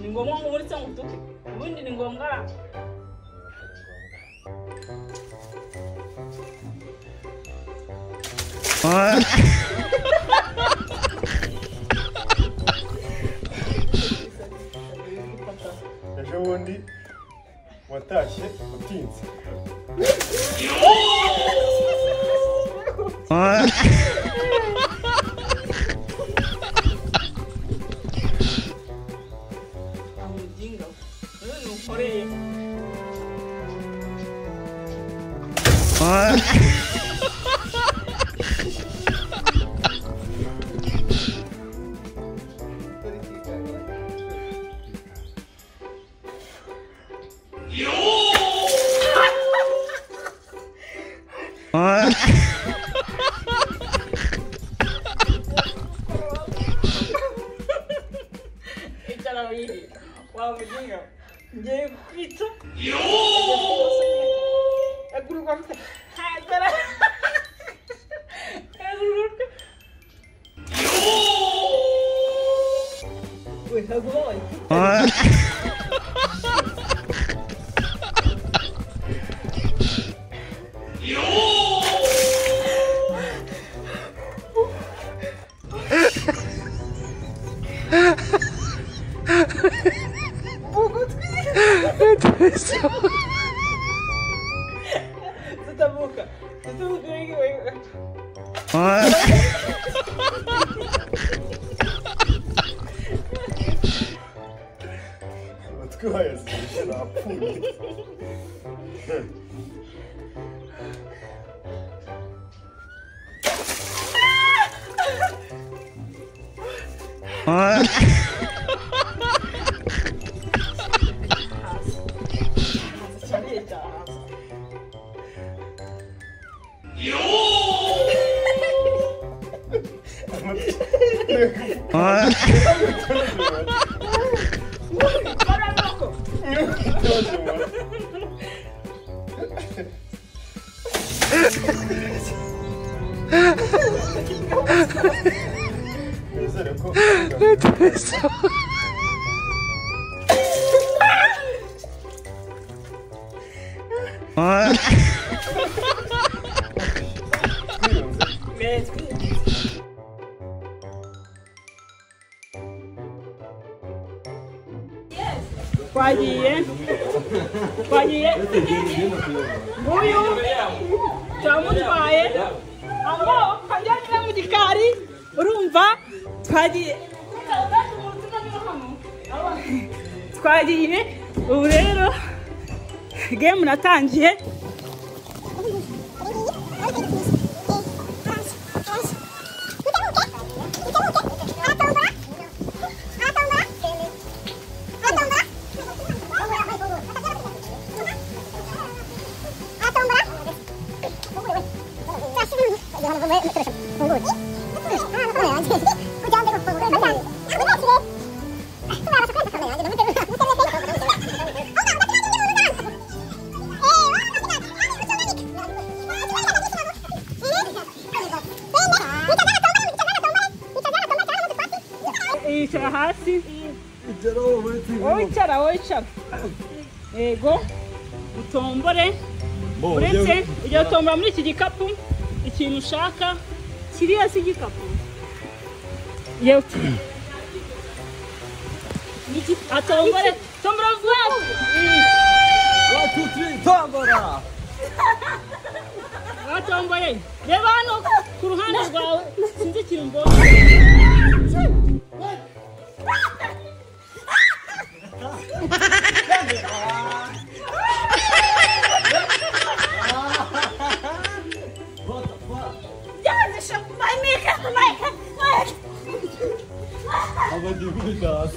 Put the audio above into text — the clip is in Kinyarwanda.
Ni ngombwa ngo muri cyangwa utuke. Ubundi ni ngombwa. Ejo bundi watashye utinze. Amujinga. Wewe ni ukoreye. Icara hivi. Wao mjinga. Je, kitu? Aguru kwa mtu. Hatara. Aguru. Wewe aguru. Tutavuka wengi wengi. Amatwi yazishe napfuye. Kwagiye nguyu cyamutwaye abo kajya mu gikari urumva twagiye ubu rero game natangiye icara hasi wicara ego utombore uretse ujya utombora muri iki gikapu ikintu ushaka kiriya si igikapu yewe atombore tombora vuba 1 2 3 tombora atomboye reba hano ku ruhande rwawe sinzi ikintu mbonye Aber die Bilder.